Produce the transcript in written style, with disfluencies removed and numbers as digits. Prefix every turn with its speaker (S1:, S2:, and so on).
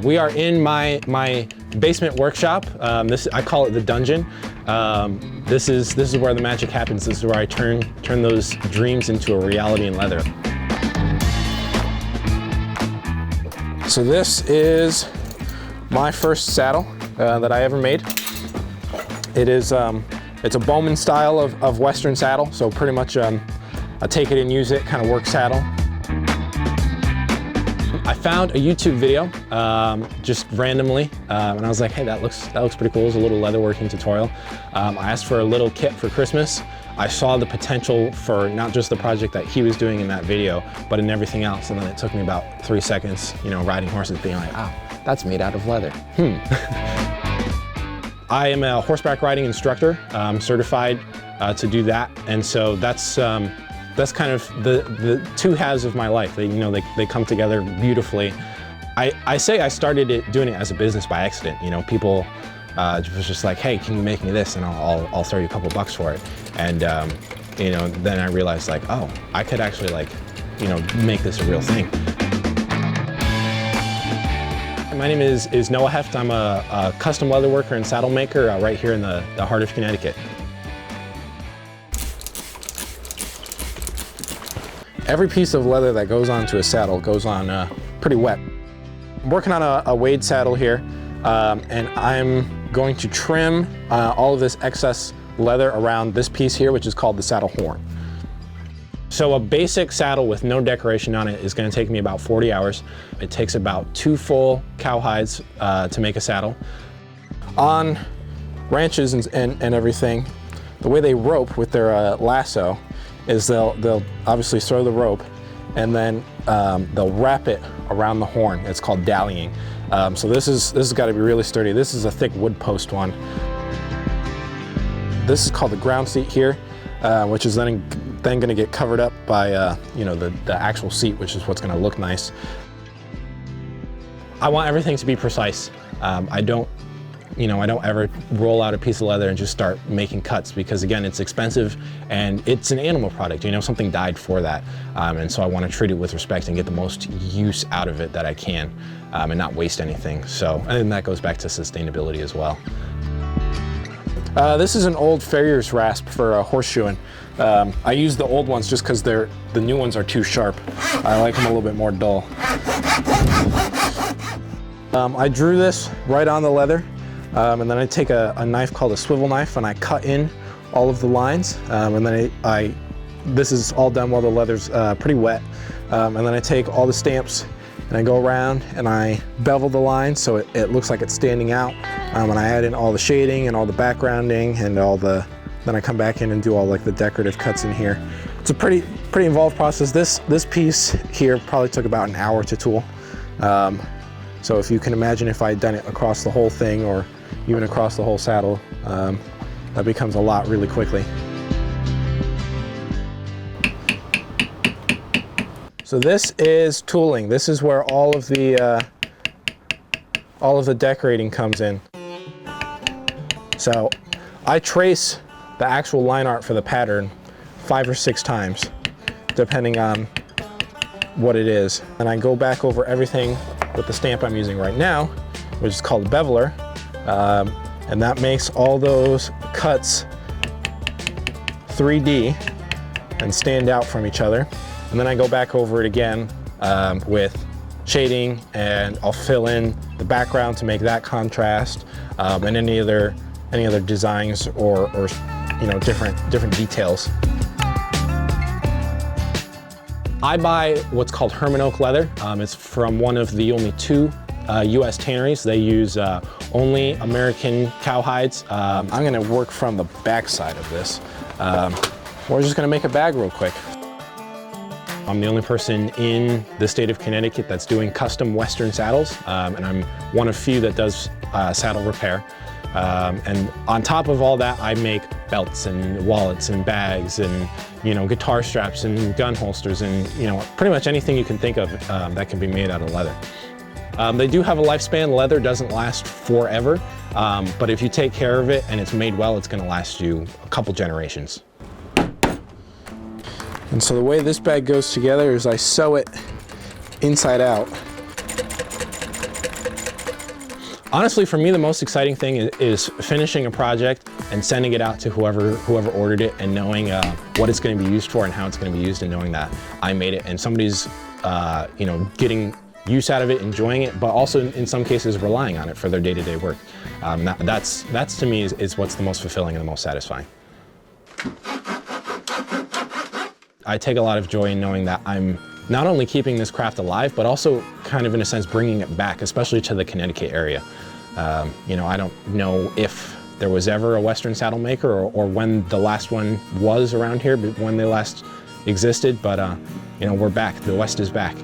S1: We are in my basement workshop. I call it the dungeon. This is where the magic happens. This is where I turn those dreams into a reality in leather. So this is my first saddle that I ever made. It is it's a Bowman style of Western saddle. So pretty much a take it and use it kind of work saddle. I found a YouTube video just randomly, and I was like, hey, that looks pretty cool. It was a little leatherworking tutorial. I asked for a little kit for Christmas. I saw the potential for not just the project that he was doing in that video, but in everything else. And then it took me about 3 seconds, you know, riding horses, being like, oh, that's made out of leather. I am a horseback riding instructor. I'm certified to do that, and so that's kind of the two halves of my life. They come together beautifully. I say I started doing it as a business by accident. You know, people was just like, hey, can you make me this? And I'll throw you a couple bucks for it. And you know, then I realized like, oh, I could actually like, you know, make this a real thing. My name is Noah Heft. I'm a custom leather worker and saddle maker right here in the heart of Connecticut. Every piece of leather that goes onto a saddle goes on pretty wet. I'm working on a Wade saddle here, and I'm going to trim all of this excess leather around this piece here, which is called the saddle horn. So a basic saddle with no decoration on it is going to take me about 40 hours. It takes about 2 full cowhides to make a saddle. On ranches and everything, the way they rope with their lasso is they'll obviously throw the rope, and then they'll wrap it around the horn. It's called dallying. So this has got to be really sturdy. This is a thick wood post one. This is called the ground seat here, which is then going to get covered up by you know, the actual seat, which is what's going to look nice. I want everything to be precise. I don't ever roll out a piece of leather and just start making cuts, because again, it's expensive and it's an animal product, you know, something died for that. And so I want to treat it with respect and get the most use out of it that I can, and not waste anything. So, and that goes back to sustainability as well. This is an old farrier's rasp for horseshoeing. I use the old ones just because the new ones are too sharp. I like them a little bit more dull. I drew this right on the leather. And then I take a knife called a swivel knife, and I cut in all of the lines. And then this is all done while the leather's pretty wet. And then I take all the stamps and I go around and I bevel the lines so it looks like it's standing out. And I add in all the shading and all the backgrounding and then I come back in and do all like the decorative cuts in here. It's a pretty involved process. This piece here probably took about an hour to tool. So if you can imagine if I had done it across the whole thing or even across the whole saddle, that becomes a lot really quickly. So this is tooling. This is where all of the decorating comes in. So I trace the actual line art for the pattern 5 or 6 times, depending on what it is. And I go back over everything with the stamp I'm using right now, which is called a beveler, and that makes all those cuts 3D and stand out from each other. And then I go back over it again with shading, and I'll fill in the background to make that contrast, and any other designs or you know, different details. I buy what's called Herman oak leather. It's from one of the only 2 US tanneries. They use only American cowhides. I'm gonna work from the back side of this. We're just gonna make a bag real quick. I'm the only person in the state of Connecticut that's doing custom Western saddles, and I'm one of few that does saddle repair. And on top of all that, I make belts and wallets and bags and, you know, guitar straps and gun holsters and, you know, pretty much anything you can think of that can be made out of leather. They do have a lifespan. Leather doesn't last forever, but if you take care of it and it's made well, it's going to last you a couple generations. And so the way this bag goes together is I sew it inside out. Honestly, for me, the most exciting thing is finishing a project and sending it out to whoever ordered it, and knowing what it's going to be used for and how it's going to be used, and knowing that I made it and somebody's you know, getting use out of it, enjoying it, but also in some cases relying on it for their day-to-day work. That's to me is what's the most fulfilling and the most satisfying. I take a lot of joy in knowing that I'm not only keeping this craft alive, but also kind of in a sense bringing it back, especially to the Connecticut area. You know, I don't know if there was ever a Western saddle maker, or when the last one was around here, when they last existed, but you know, we're back. The West is back.